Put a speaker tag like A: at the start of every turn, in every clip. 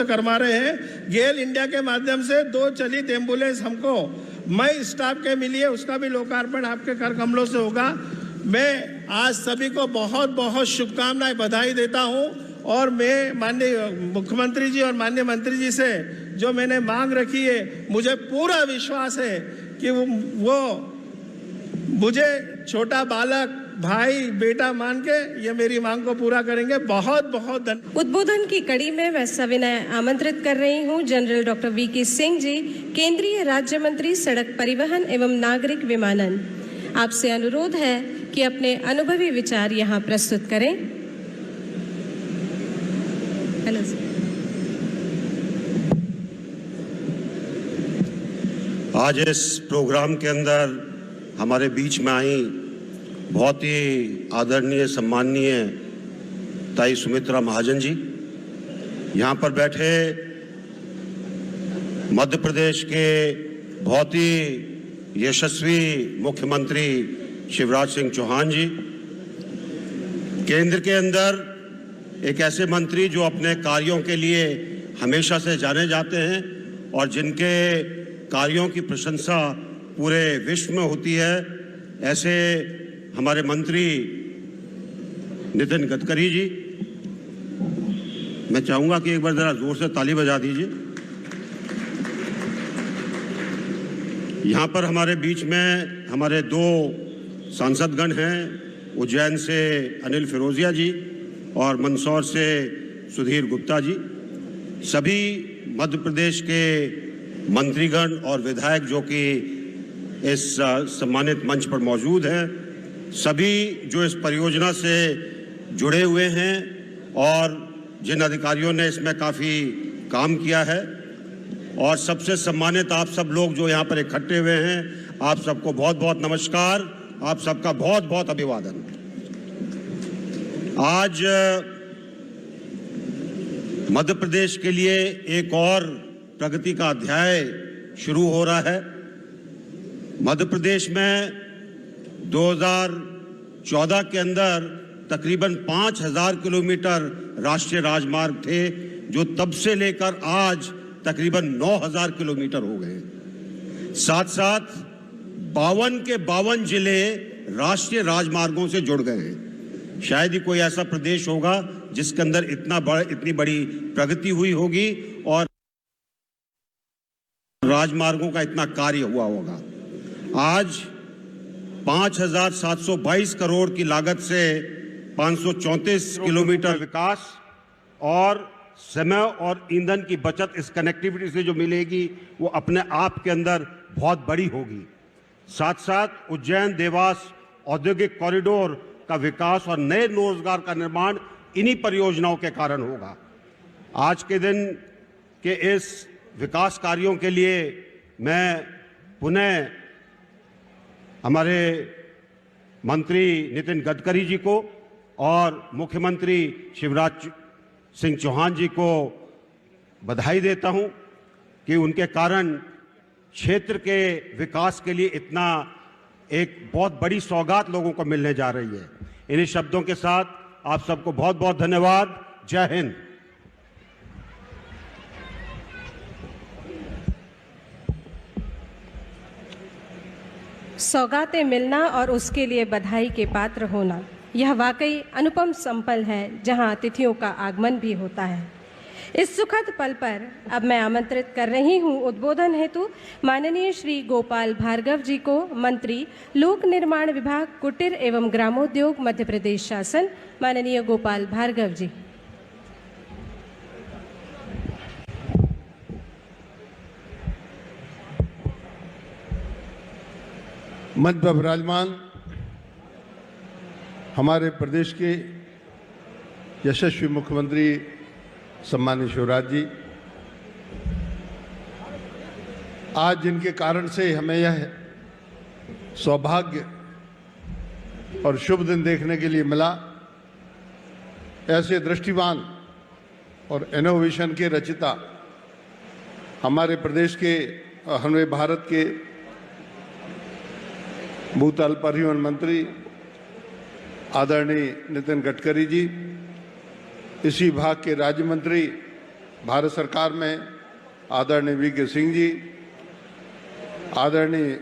A: से करवा रहे हैं। गेल इंडिया के माध्यम से 2 चलित एम्बुलेंस हमको मई स्टाफ के मिली है, उसका भी लोकार्पण आपके कर कमलों से होगा। मैं आज सभी को बहुत बहुत शुभकामनाएं, बधाई देता हूं और मैं माननीय मुख्यमंत्री जी और माननीय मंत्री जी से जो मैंने मांग रखी है, मुझे पूरा विश्वास है कि वो मुझे छोटा बालक, भाई, बेटा मान के ये मेरी मांग को पूरा करेंगे। बहुत बहुत धन्यवाद।
B: उद्बोधन की कड़ी में मैं सविनय आमंत्रित कर रही हूं general doctor VK Singh ji, केंद्रीय राज्य मंत्री सड़क परिवहन एवं नागरिक विमानन। आपसे अनुरोध है कि अपने अनुभवी विचार यहां प्रस्तुत करें। Hello sir.
C: आज इस प्रोग्राम के अंदर हमारे बीच में आई बहुत ही आदरणीय सम्माननीय ताई सुमित्रा महाजन जी, यहाँ पर बैठे मध्य प्रदेश के बहुत ही यशस्वी मुख्यमंत्री शिवराज सिंह चौहान जी, केंद्र के अंदर एक ऐसे मंत्री जो अपने कार्यों के लिए हमेशा से जाने जाते हैं और जिनके कार्यों की प्रशंसा पूरे विश्व में होती है, ऐसे हमारे मंत्री नितिन गडकरी जी। मैं चाहूंगा कि एक बार जरा जोर से ताली बजा दीजिए। यहाँ पर हमारे बीच में हमारे 2 सांसदगण हैं, उज्जैन से अनिल फिरोजिया जी और मंदसौर से सुधीर गुप्ता जी। सभी मध्य प्रदेश के मंत्रीगण और विधायक जो कि इस सम्मानित मंच पर मौजूद हैं, सभी जो इस परियोजना से जुड़े हुए हैं और जिन अधिकारियों ने इसमें काफ़ी काम किया है, और सबसे सम्मानित आप सब लोग जो यहाँ पर इकट्ठे हुए हैं, आप सबको बहुत बहुत नमस्कार, आप सबका बहुत बहुत अभिवादन। आज मध्य प्रदेश के लिए एक और प्रगति का अध्याय शुरू हो रहा है। मध्य प्रदेश में 2014 के अंदर तकरीबन 5000 किलोमीटर राष्ट्रीय राजमार्ग थे, जो तब से लेकर आज तकरीबन 9000 किलोमीटर हो गए। साथ साथ 52 के 52 जिले राष्ट्रीय राजमार्गों से जुड़ गए हैं। शायद ही कोई ऐसा प्रदेश होगा जिसके अंदर इतनी बड़ी प्रगति हुई होगी और राजमार्गों का इतना कार्य हुआ होगा। आज 5722 करोड़ की लागत से 534 किलोमीटर विकास और समय और ईंधन की बचत इस कनेक्टिविटी से जो मिलेगी वो अपने आप के अंदर बहुत बड़ी होगी। साथ साथ उज्जैन देवास औद्योगिक कॉरिडोर का विकास और नए रोजगार का निर्माण इन्हीं परियोजनाओं के कारण होगा। आज के दिन के इस विकास कार्यों के लिए मैं पुनः हमारे मंत्री नितिन गडकरी जी को और मुख्यमंत्री शिवराज सिंह चौहान जी को बधाई देता हूं कि उनके कारण क्षेत्र के विकास के लिए इतना एक बहुत बड़ी सौगात लोगों को मिलने जा रही है। इन्हीं शब्दों के साथ आप सबको बहुत बहुत धन्यवाद। जय हिंद।
B: सौगातें मिलना और उसके लिए बधाई के पात्र होना, यह वाकई अनुपम संपल है जहां अतिथियों का आगमन भी होता है। इस सुखद पल पर अब मैं आमंत्रित कर रही हूं उद्बोधन हेतु माननीय श्री गोपाल भार्गव जी को, मंत्री लोक निर्माण विभाग, कुटीर एवं ग्रामोद्योग, मध्य प्रदेश शासन। माननीय गोपाल भार्गव जी।
D: मंच पर विराजमान हमारे प्रदेश के यशस्वी मुख्यमंत्री सम्मानित शिवराज जी, आज जिनके कारण से हमें यह सौभाग्य और शुभ दिन देखने के लिए मिला, ऐसे दृष्टिवान और इनोवेशन के रचिता हमारे प्रदेश के, हमारे भारत के भूतल परिवहन मंत्री आदरणीय नितिन गडकरी जी, इसी विभाग के राज्य मंत्री भारत सरकार में आदरणीय वी.के. सिंह जी, आदरणीय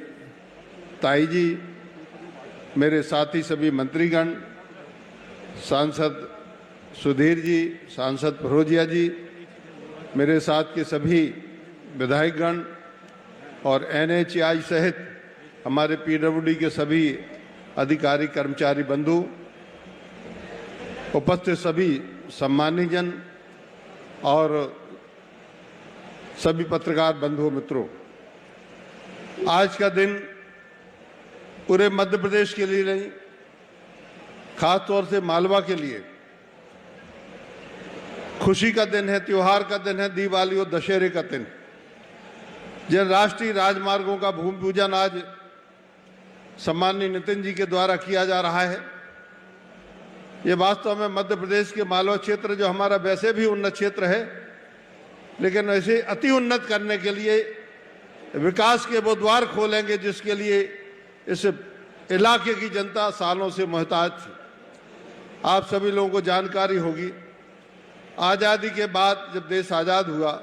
D: ताई जी, मेरे साथी सभी मंत्रीगण, सांसद सुधीर जी, सांसद परोजिया जी, मेरे साथ के सभी विधायकगण और NHAI सहित हमारे PWD के सभी अधिकारी कर्मचारी बंधु, उपस्थित सभी सम्मानित जन और सभी पत्रकार बंधुओं मित्रों, आज का दिन पूरे मध्य प्रदेश के लिए नहीं, खास तौर से मालवा के लिए खुशी का दिन है, त्योहार का दिन है, दिवाली और दशहरे का दिन। जिन राष्ट्रीय राजमार्गों का भूमि पूजन आज सम्माननीय नितिन जी के द्वारा किया जा रहा है, ये वास्तव में मध्य प्रदेश के मालवा क्षेत्र, जो हमारा वैसे भी उन्नत क्षेत्र है, लेकिन ऐसे अति उन्नत करने के लिए विकास के वो द्वार खोलेंगे जिसके लिए इस इलाके की जनता सालों से मोहताज थी। आप सभी लोगों को जानकारी होगी, आज़ादी के बाद जब देश आज़ाद हुआ,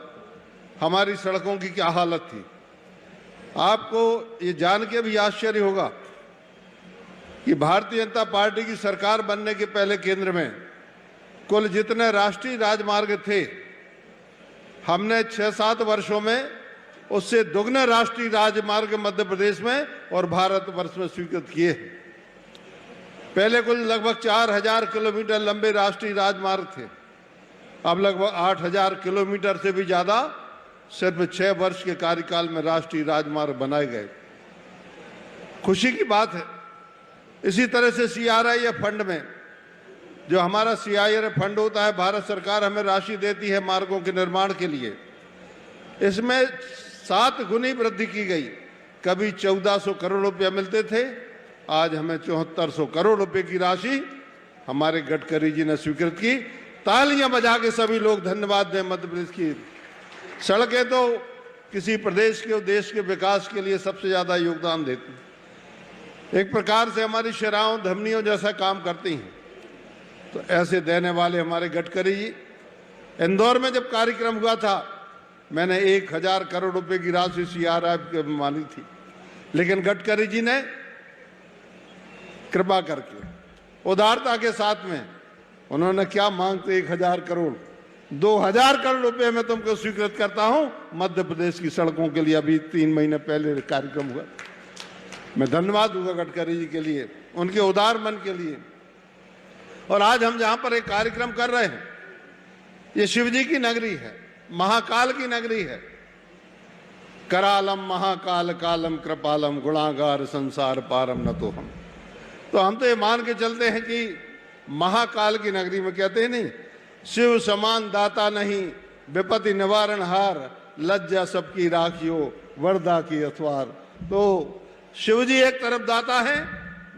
D: हमारी सड़कों की क्या हालत थी। आपको ये जान के भी आश्चर्य होगा कि भारतीय जनता पार्टी की सरकार बनने के पहले केंद्र में कुल जितने राष्ट्रीय राजमार्ग थे, हमने 6-7 वर्षों में उससे दुगने राष्ट्रीय राजमार्ग मध्य प्रदेश में और भारतवर्ष में स्वीकृत किए हैं। पहले कुल लगभग 4000 किलोमीटर लंबे राष्ट्रीय राजमार्ग थे, अब लगभग 8000 किलोमीटर से भी ज़्यादा सिर्फ 6 वर्ष के कार्यकाल में राष्ट्रीय राजमार्ग बनाए गए। खुशी की बात है। इसी तरह से CRIF फंड में, जो हमारा CRIF फंड होता है, भारत सरकार हमें राशि देती है मार्गों के निर्माण के लिए, इसमें 7 गुनी वृद्धि की गई। कभी 1400 करोड़ रुपया मिलते थे, आज हमें 7400 करोड़ रुपए की राशि हमारे गडकरी जी ने स्वीकृत की। तालियां बजा के सभी लोग धन्यवाद दें मध्य प्रदेश की। सड़कें तो किसी प्रदेश के और देश के विकास के लिए सबसे ज़्यादा योगदान देती हैं, एक प्रकार से हमारी शराहों धमनियों जैसा काम करती हैं। तो ऐसे देने वाले हमारे गडकरी जी, इंदौर में जब कार्यक्रम हुआ था, मैंने 1000 करोड़ रुपए की राशि CRIF के मानी थी, लेकिन गडकरी जी ने कृपा करके उदारता के साथ में उन्होंने क्या मांगते, 1000 करोड़, 2000 करोड़ रुपए में तुमको स्वीकृत करता हूं मध्य प्रदेश की सड़कों के लिए। अभी 3 महीने पहले कार्यक्रम हुआ। मैं धन्यवाद दूंगा गडकरी जी के लिए, उनके उदार मन के लिए। और आज हम जहां पर एक कार्यक्रम कर रहे हैं, ये शिव जी की नगरी है, महाकाल की नगरी है। करालम महाकाल कालम कृपालम गुणागार संसार पारम न तो हम तो ये मान के चलते हैं कि महाकाल की नगरी में, कहते हैं नहीं, शिव समान दाता नहीं, विपत्ति निवारण हार, लज्जा सबकी राखियो वरदा की अथवार। तो शिव जी एक तरफ दाता है,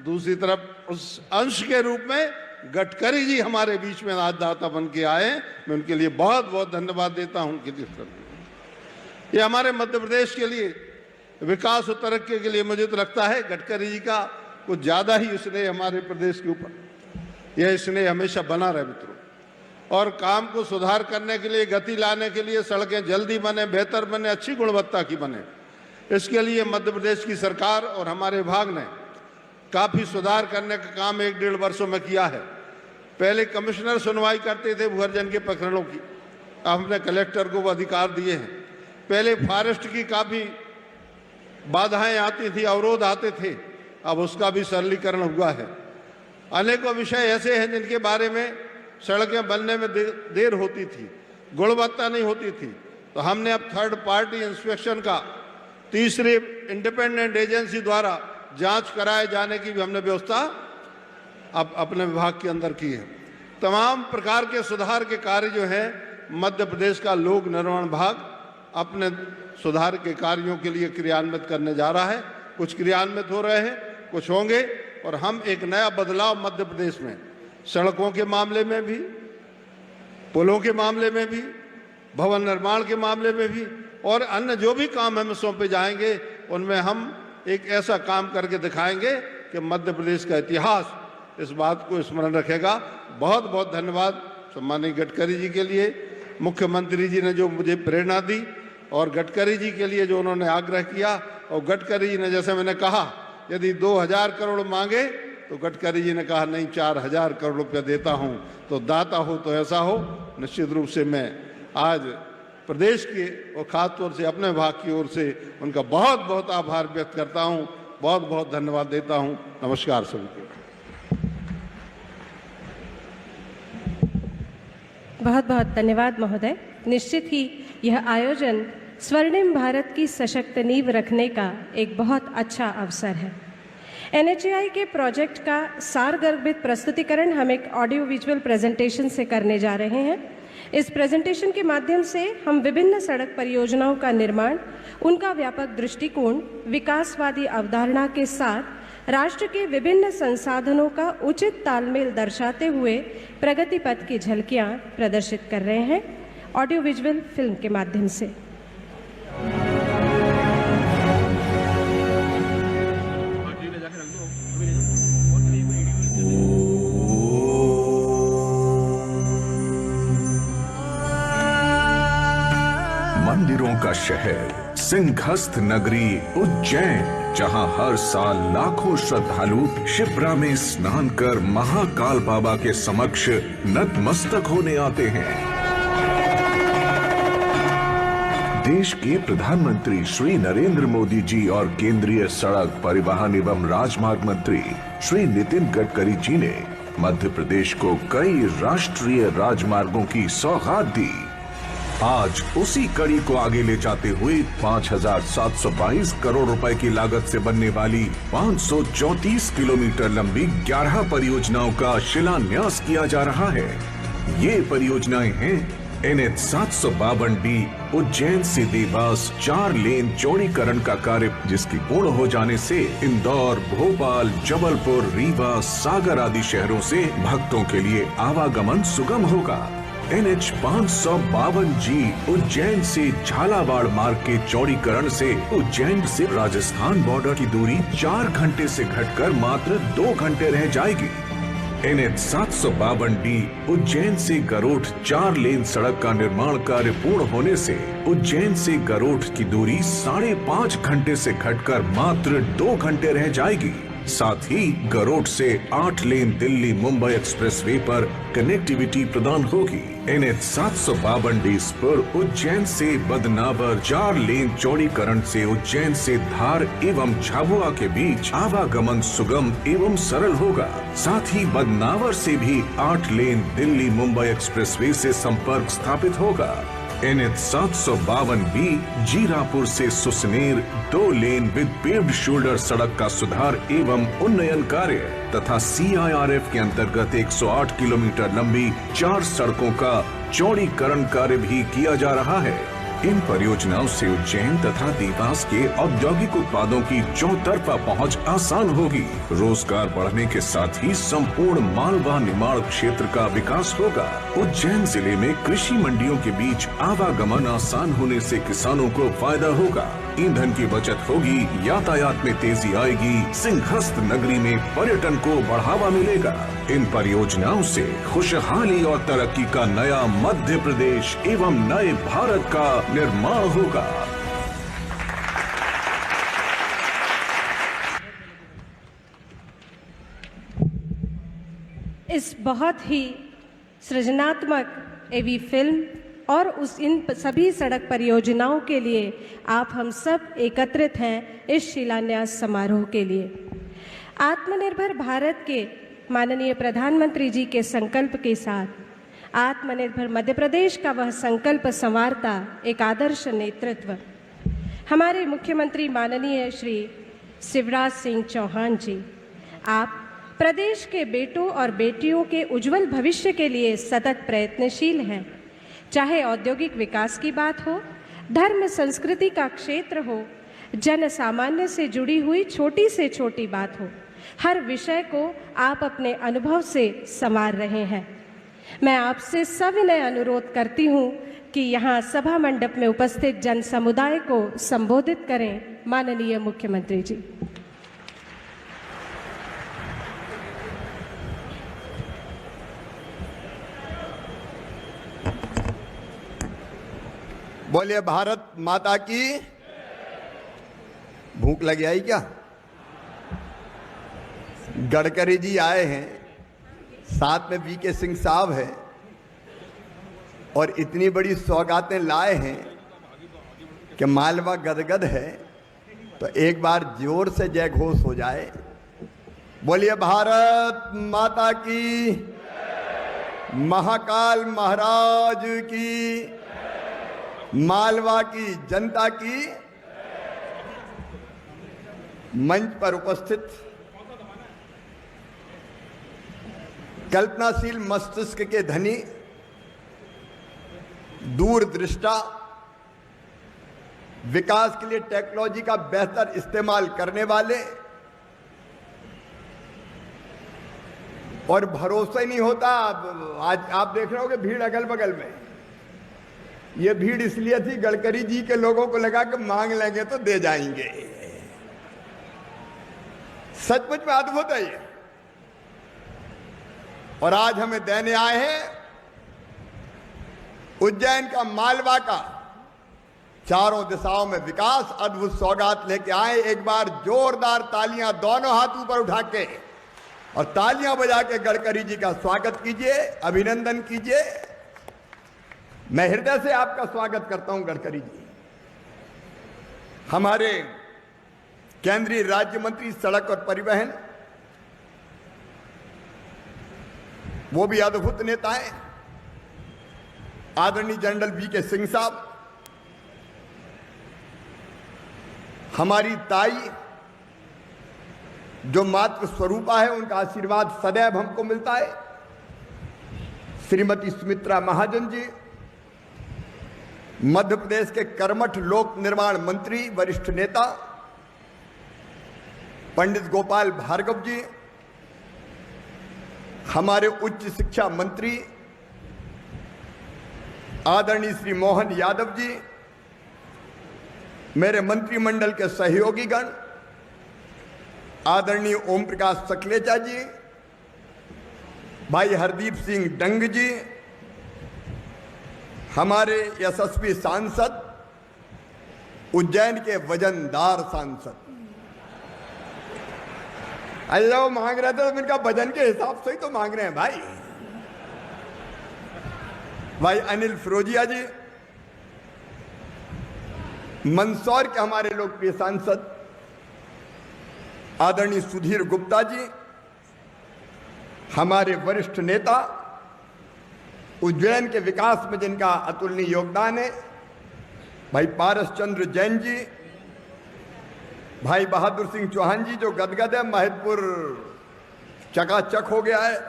D: दूसरी तरफ उस अंश के रूप में गडकरी जी हमारे बीच में आज दाता बन के आए। मैं उनके लिए बहुत बहुत धन्यवाद देता हूं। उनके लिए ये हमारे मध्य प्रदेश के लिए विकास और तरक्की के लिए मुझे तो लगता है गडकरी जी का कुछ ज़्यादा ही स्नेह हमारे प्रदेश के ऊपर, यह स्नेह हमेशा बना रहे मित्रों। और काम को सुधार करने के लिए, गति लाने के लिए, सड़कें जल्दी बने, बेहतर बने, अच्छी गुणवत्ता की बने, इसके लिए मध्य प्रदेश की सरकार और हमारे विभाग ने काफ़ी सुधार करने का काम 1-1.5 वर्षों में किया है। पहले कमिश्नर सुनवाई करते थे भूअर्जन के प्रकरणों की, अब हमने कलेक्टर को वो अधिकार दिए हैं। पहले फॉरेस्ट की काफ़ी बाधाएं आती थी, अवरोध आते थे, अब उसका भी सरलीकरण हुआ है। अनेकों विषय ऐसे हैं जिनके बारे में सड़कें बनने में देर होती थी, गुणवत्ता नहीं होती थी, तो हमने अब 3rd पार्टी इंस्पेक्शन का, तीसरी इंडिपेंडेंट एजेंसी द्वारा जांच कराए जाने की भी हमने व्यवस्था अब अपने विभाग के अंदर की है। तमाम प्रकार के सुधार के कार्य जो हैं, मध्य प्रदेश का लोक निर्माण विभाग अपने सुधार के कार्यों के लिए क्रियान्वित करने जा रहा है। कुछ क्रियान्वित हो रहे हैं, कुछ होंगे, और हम एक नया बदलाव मध्य प्रदेश में सड़कों के मामले में भी, पुलों के मामले में भी, भवन निर्माण के मामले में भी, और अन्य जो भी काम हमें सौंपे जाएंगे उनमें हम एक ऐसा काम करके दिखाएंगे कि मध्य प्रदेश का इतिहास इस बात को स्मरण रखेगा। बहुत बहुत धन्यवाद सम्माननीय गडकरी जी के लिए, मुख्यमंत्री जी ने जो मुझे प्रेरणा दी और गडकरी जी के लिए जो उन्होंने आग्रह किया, और गडकरी जी ने, जैसे मैंने कहा, यदि 2000 करोड़ मांगे तो गडकरी जी ने कहा नहीं, 4000 करोड़ रुपया देता हूं। तो दाता हो तो ऐसा हो। निश्चित रूप से मैं आज प्रदेश के और खासतौर से अपने विभाग की ओर से उनका बहुत बहुत आभार व्यक्त करता हूं, बहुत बहुत धन्यवाद देता हूं। नमस्कार सभी को।
B: बहुत बहुत धन्यवाद महोदय। निश्चित ही यह आयोजन स्वर्णिम भारत की सशक्त नींव रखने का एक बहुत अच्छा अवसर है। NHAI के प्रोजेक्ट का सारगर्भित प्रस्तुतिकरण हम एक ऑडियो विजुअल प्रेजेंटेशन से करने जा रहे हैं। इस प्रेजेंटेशन के माध्यम से हम विभिन्न सड़क परियोजनाओं का निर्माण, उनका व्यापक दृष्टिकोण, विकासवादी अवधारणा के साथ राष्ट्र के विभिन्न संसाधनों का उचित तालमेल दर्शाते हुए प्रगति पथ की झलकियां प्रदर्शित कर रहे हैं ऑडियो विजुअल फिल्म के माध्यम से।
E: मंदिरों का शहर, सिंहस्थ नगरी उज्जैन, जहां हर साल लाखों श्रद्धालु शिप्रा में स्नान कर महाकाल बाबा के समक्ष नतमस्तक होने आते हैं। देश के प्रधानमंत्री श्री नरेंद्र मोदी जी और केंद्रीय सड़क परिवहन एवं राजमार्ग मंत्री श्री नितिन गडकरी जी ने मध्य प्रदेश को कई राष्ट्रीय राजमार्गों की सौगात दी। आज उसी कड़ी को आगे ले जाते हुए 5,722 करोड़ रुपए की लागत से बनने वाली 534 किलोमीटर लंबी 11 परियोजनाओं का शिलान्यास किया जा रहा है। ये परियोजनाएं हैं NH 752D उज्जैन से देवास 4 लेन चौड़ीकरण का कार्य, जिसकी पूर्ण हो जाने से इंदौर, भोपाल, जबलपुर, रीवा, सागर आदि शहरों से भक्तों के लिए आवागमन सुगम होगा। NH 552G उज्जैन से झालावाड़ मार्ग के चौड़ीकरण से उज्जैन से राजस्थान बॉर्डर की दूरी 4 घंटे से घटकर मात्र 2 घंटे रह जाएगी। NH 752D उज्जैन से गरोठ 4 लेन सड़क का निर्माण कार्य पूर्ण होने से उज्जैन से गरोठ की दूरी 5.5 घंटे से घटकर मात्र 2 घंटे रह जाएगी। साथ ही गरोठ से 8 लेन दिल्ली मुंबई एक्सप्रेसवे पर कनेक्टिविटी प्रदान होगी। NH 752D पर उज्जैन से बदनावर 4 लेन चौड़ीकरण से उज्जैन से धार एवं झाबुआ के बीच आवागमन सुगम एवं सरल होगा। साथ ही बदनावर से भी 8 लेन दिल्ली मुंबई एक्सप्रेसवे से संपर्क स्थापित होगा। NH 752B जीरापुर से सुसनेर 2 लेन विद पेव्ड शोल्डर सड़क का सुधार एवं उन्नयन कार्य तथा CIRF के अंतर्गत 108 किलोमीटर लंबी 4 सड़कों का चौड़ीकरण कार्य भी किया जा रहा है। इन परियोजनाओं से उज्जैन तथा देवास के औद्योगिक उत्पादों की चौतरफा पहुंच आसान होगी। रोजगार बढ़ने के साथ ही संपूर्ण मालवा निर्माण क्षेत्र का विकास होगा। उज्जैन जिले में कृषि मंडियों के बीच आवागमन आसान होने से किसानों को फायदा होगा। ईंधन की बचत होगी, यातायात में तेजी आएगी, सिंहस्थ नगरी में पर्यटन को बढ़ावा मिलेगा। इन परियोजनाओं से खुशहाली और तरक्की का नया मध्य प्रदेश एवं नए भारत का निर्माण होगा।
B: इस बहुत ही सृजनात्मक एवी फिल्म और इन सभी सड़क परियोजनाओं के लिए आप हम सब एकत्रित हैं इस शिलान्यास समारोह के लिए। आत्मनिर्भर भारत के माननीय प्रधानमंत्री जी के संकल्प के साथ आत्मनिर्भर मध्य प्रदेश का वह संकल्प संवारता एक आदर्श नेतृत्व हमारे मुख्यमंत्री माननीय श्री शिवराज सिंह चौहान जी, आप प्रदेश के बेटों और बेटियों के उज्जवल भविष्य के लिए सतत प्रयत्नशील हैं। चाहे औद्योगिक विकास की बात हो, धर्म संस्कृति का क्षेत्र हो, जन सामान्य से जुड़ी हुई छोटी से छोटी बात हो, हर विषय को आप अपने अनुभव से संवार रहे हैं। मैं आपसे सविनय अनुरोध करती हूँ कि यहाँ सभा मंडप में उपस्थित जन समुदाय को संबोधित करें माननीय मुख्यमंत्री जी।
F: बोलिए भारत माता की। भूख लगी आई क्या? गडकरी जी आए हैं, साथ में वीके सिंह साहब है, और इतनी बड़ी सौगातें लाए हैं कि मालवा गदगद है। तो एक बार जोर से जय घोष हो जाए। बोलिए भारत माता की, महाकाल महाराज की, मालवा की जनता की। मंच पर उपस्थित कल्पनाशील मस्तिष्क के धनी, दूरदृष्टा, विकास के लिए टेक्नोलॉजी का बेहतर इस्तेमाल करने वाले, और भरोसा ही नहीं होता। आज आप देख रहे हो कि भीड़ अगल बगल में, ये भीड़ इसलिए थी गडकरी जी के लोगों को लगा कि मांग लेंगे तो दे जाएंगे। सचमुच में अद्भुत है ये। और आज हमें देने आए हैं उज्जैन का, मालवा का, चारों दिशाओं में विकास, अद्भुत सौगात लेके आए। एक बार जोरदार तालियां दोनों हाथ ऊपर उठा के और तालियां बजा के गडकरी जी का स्वागत कीजिए, अभिनंदन कीजिए। मैं हृदय से आपका स्वागत करता हूं गडकरी जी। हमारे केंद्रीय राज्य मंत्री सड़क और परिवहन, वो भी अद्भुत नेता हैं, आदरणीय जनरल वीके सिंह साहब। हमारी ताई जो मातृ स्वरूपा है, उनका आशीर्वाद सदैव हमको मिलता है, श्रीमती सुमित्रा महाजन जी। मध्य प्रदेश के कर्मठ लोक निर्माण मंत्री, वरिष्ठ नेता पंडित गोपाल भार्गव जी। हमारे उच्च शिक्षा मंत्री आदरणीय श्री मोहन यादव जी। मेरे मंत्रिमंडल के सहयोगीगण आदरणीय ओम प्रकाश सकलेचा जी, भाई हरदीप सिंह डंग जी, हमारे यशस्वी सांसद, उज्जैन के वजनदार सांसद। अल्लाह मांग रहे थे तो इनका वजन के हिसाब से ही तो मांग रहे हैं भाई अनिल फिरोजिया जी, मंदसौर के हमारे लोकप्रिय सांसद आदरणीय सुधीर गुप्ता जी, हमारे वरिष्ठ नेता, उज्जैन के विकास में जिनका अतुलनीय योगदान है, भाई पारस चंद्र जैन जी, भाई बहादुर सिंह चौहान जी जो गदगद है, महतपुर चकाचक हो गया है,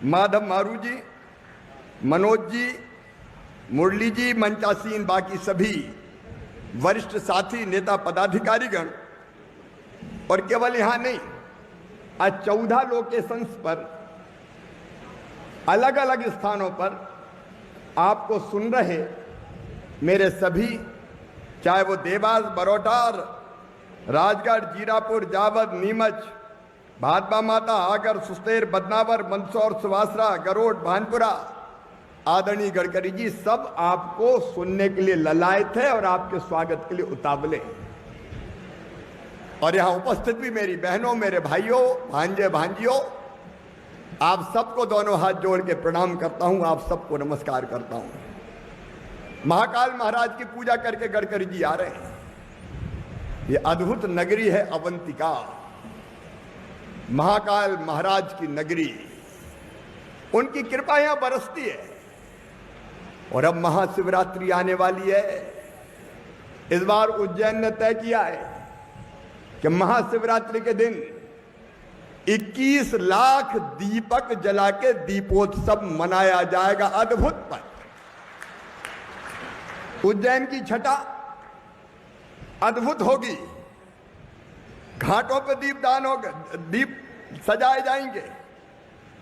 F: माधव मारू जी, मनोज जी, मुरली जी, मंचासीन, बाकी सभी वरिष्ठ साथी, नेता, पदाधिकारीगण। और केवल यहां नहीं, आज 14 लोकेशंस पर, अलग अलग स्थानों पर आपको सुन रहे मेरे सभी, चाहे वो देवास, बरौटा, राजगढ़, जीरापुर, जावद, नीमच, भादबा माता, आगर, सुस्तेर, बदनावर, मंदसौर, सुवासरा, गरोड, भानपुरा, आदरणीय गडकरी जी सब आपको सुनने के लिए ललायत है और आपके स्वागत के लिए उतावले। और यहां उपस्थित भी मेरी बहनों, मेरे भाइयों, भांजे भांजियों, आप सबको दोनों हाथ जोड़ के प्रणाम करता हूं, आप सबको नमस्कार करता हूं। महाकाल महाराज की पूजा करके गडकरी जी आ रहे हैं। ये अद्भुत नगरी है अवंतिका, महाकाल महाराज की नगरी, उनकी कृपा यहां बरसती है। और अब महाशिवरात्रि आने वाली है। इस बार उज्जैन ने तय किया है कि महाशिवरात्रि के दिन 21 लाख दीपक जला के दीपोत्सव मनाया जाएगा। अद्भुत पर उज्जैन की छटा अद्भुत होगी। घाटों पर दीपदान होगा, दीप सजाए जाएंगे।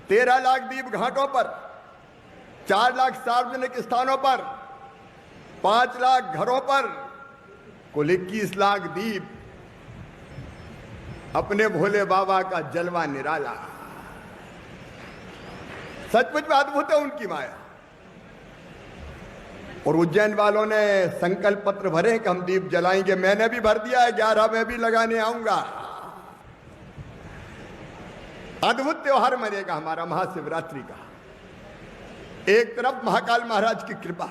F: 13 लाख दीप घाटों पर, 4 लाख सार्वजनिक स्थानों पर, 5 लाख घरों पर, कुल 21 लाख दीप। अपने भोले बाबा का जलवा निराला। सचमुच में अद्भुत है उनकी माया। और उज्जैन वालों ने संकल्प पत्र भरे कि हम दीप जलाएंगे। मैंने भी भर दिया है, 11 में भी लगाने आऊंगा। अद्भुत त्योहार मनेगा हमारा महाशिवरात्रि का। एक तरफ महाकाल महाराज की कृपा,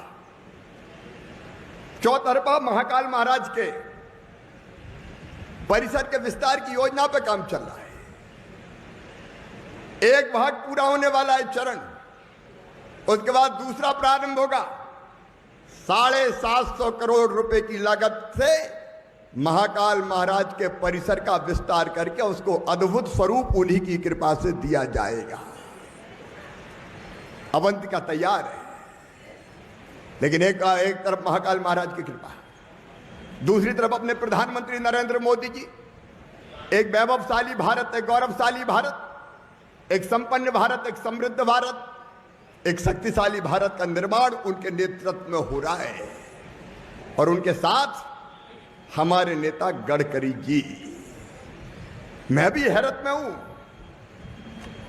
F: चौतरफा महाकाल महाराज के परिसर के विस्तार की योजना पर काम चल रहा है। एक भाग पूरा होने वाला है चरण, उसके बाद दूसरा प्रारंभ होगा। 750 करोड़ रुपए की लागत से महाकाल महाराज के परिसर का विस्तार करके उसको अद्भुत स्वरूप उन्हीं की कृपा से दिया जाएगा। अवंतिका तैयार है, लेकिन एक तरफ महाकाल महाराज की कृपा, दूसरी तरफ अपने प्रधानमंत्री नरेंद्र मोदी जी, एक वैभवशाली भारत, एक गौरवशाली भारत, एक संपन्न भारत, एक समृद्ध भारत, एक शक्तिशाली भारत का निर्माण उनके नेतृत्व में हो रहा है। और उनके साथ हमारे नेता गडकरी जी। मैं भी हैरत में हूं।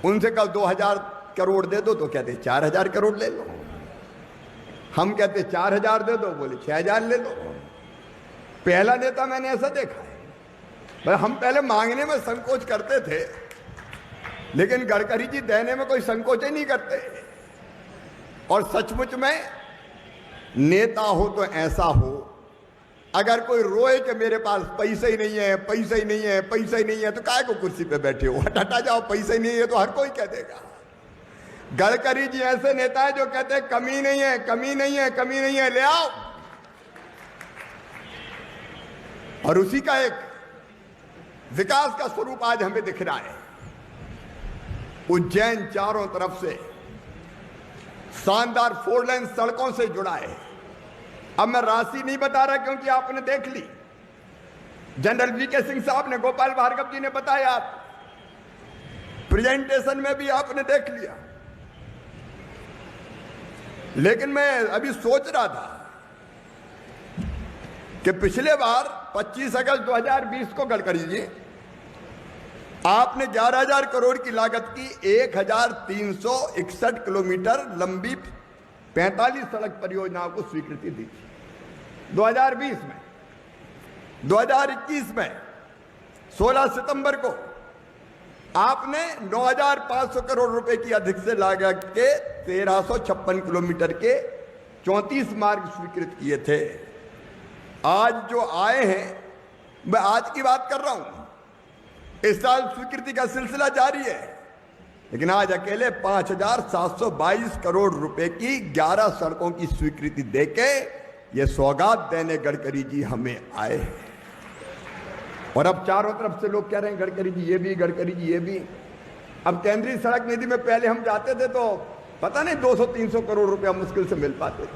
F: उनसे कल 2000 करोड़ दे दो तो कहते 4000 करोड़ ले लो। हम कहते 4000 दे दो, बोले 6000 ले लो। पहला नेता मैंने ऐसा देखा है। हम पहले मांगने में संकोच करते थे, लेकिन गडकरी जी देने में कोई संकोच ही नहीं करते। और सचमुच में नेता हो तो ऐसा हो, अगर कोई रोए कि मेरे पास पैसे ही नहीं है, पैसे ही नहीं है, पैसे ही नहीं है, तो काहे को कुर्सी पे बैठे हो, हटा जाओ, पैसे ही नहीं है तो हर कोई कह देगा। गडकरी जी ऐसे नेता है जो कहते हैं कमी नहीं है, कमी नहीं है, कमी नहीं है, ले आओ। और उसी का एक विकास का स्वरूप आज हमें दिख रहा है। उज्जैन चारों तरफ से शानदार 4 लेन सड़कों से जुड़ा है। अब मैं राशि नहीं बता रहा क्योंकि आपने देख ली, जनरल वीके सिंह साहब ने, गोपाल भार्गव जी ने बताया, प्रेजेंटेशन में भी आपने देख लिया। लेकिन मैं अभी सोच रहा था कि पिछले बार 25 अगस्त 2020 को गडकरी जी आपने 11,000 करोड़ की लागत की 1361 किलोमीटर लंबी 45 सड़क परियोजनाओं को स्वीकृति दी थी 2020 में। 2021 में 16 सितंबर को आपने 9,500 करोड़ रुपए की अधिक से लागत के 1356 किलोमीटर के 34 मार्ग स्वीकृत किए थे। आज जो आए हैं, मैं आज की बात कर रहा हूं। इस साल स्वीकृति का सिलसिला जारी है, लेकिन आज अकेले 5,722 करोड़ रुपए की 11 सड़कों की स्वीकृति देके ये सौगात देने गडकरी जी हमें आए हैं। और अब चारों तरफ से लोग कह रहे हैं गडकरी जी ये भी, गडकरी जी ये भी। अब केंद्रीय सड़क निधि में पहले हम जाते थे तो पता नहीं 200-300 करोड़ रुपया मुश्किल से मिल पाते थे।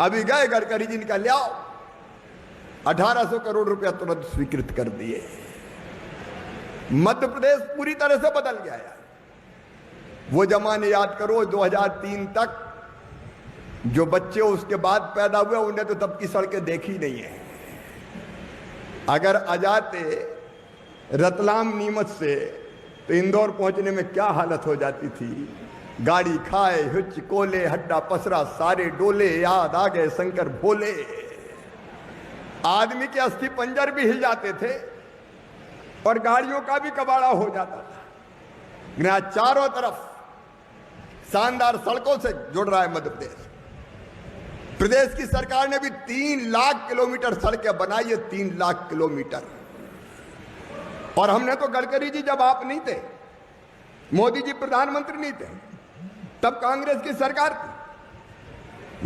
F: अभी गए गडकरी जी निकाल ले आओ, 1800 करोड़ रुपया तुरंत स्वीकृत कर दिए। मध्य प्रदेश पूरी तरह से बदल गया है। वो जमाने याद करो 2003 तक जो बच्चे उसके बाद पैदा हुए उन्हें तो तब की सड़कें देखी नहीं है। अगर आ जाते रतलाम नीमच से तो इंदौर पहुंचने में क्या हालत हो जाती थी। गाड़ी खाए हिच कोले, हड्डा पसरा सारे डोले, याद आ गए शंकर भोले। आदमी के अस्थि पंजर भी हिल जाते थे और गाड़ियों का भी कबाड़ा हो जाता था। आज चारों तरफ शानदार सड़कों से जुड़ रहा है मध्य प्रदेश। प्रदेश की सरकार ने भी 3 लाख किलोमीटर सड़कें बनाई है, 3 लाख किलोमीटर। और हमने तो गडकरी जी जब आप नहीं थे, मोदी जी प्रधानमंत्री नहीं थे, तब कांग्रेस की सरकार थी।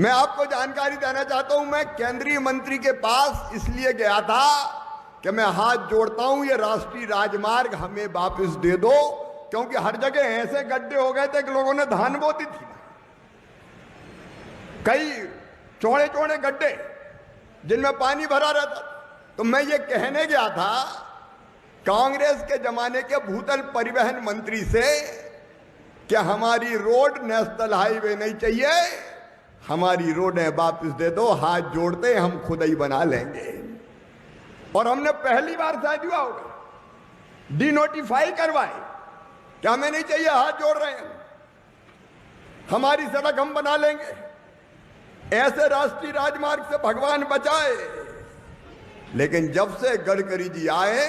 F: मैं आपको जानकारी देना चाहता हूं, मैं केंद्रीय मंत्री के पास इसलिए गया था कि मैं हाथ जोड़ता हूं ये राष्ट्रीय राजमार्ग हमें वापस दे दो, क्योंकि हर जगह ऐसे गड्ढे हो गए थे कि लोगों ने धान बोती थी। कई चौड़े चौड़े गड्ढे जिनमें पानी भरा रहता। तो मैं ये कहने गया था कांग्रेस के जमाने के भूतल परिवहन मंत्री से कि हमारी रोड नेशनल हाईवे नहीं चाहिए, हमारी रोडें वापस दे दो, हाथ जोड़ते हम खुद ही बना लेंगे। और हमने पहली बार शायद हुआ होगा डिनोटिफाई करवाए कि हमें नहीं चाहिए, हाथ जोड़ रहे हैं, हमारी सड़क हम बना लेंगे। ऐसे राष्ट्रीय राजमार्ग से भगवान बचाए। लेकिन जब से गडकरी जी आए,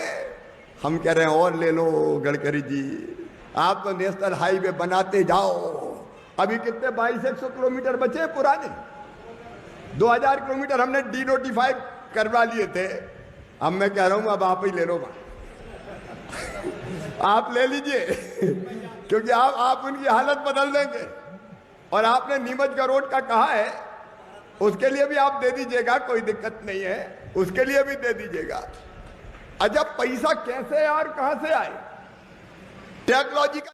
F: हम कह रहे हैं और ले लो गडकरी जी, आप तो नेशनल हाईवे बनाते जाओ। अभी कितने 2200 किलोमीटर बचे पुराने, 2000 किलोमीटर हमने डी-नोटिफाई करवा लिए थे। अब मैं कह रहा हूं अब आप ही ले लो, आप ले लीजिए क्योंकि आप उनकी हालत बदल देंगे। और आपने नीमच का रोड का कहा है, उसके लिए भी आप दे दीजिएगा, कोई दिक्कत नहीं है, उसके लिए भी दे दीजिएगा। अजब पैसा कैसे और कहां से आए, टेक्नोलॉजी का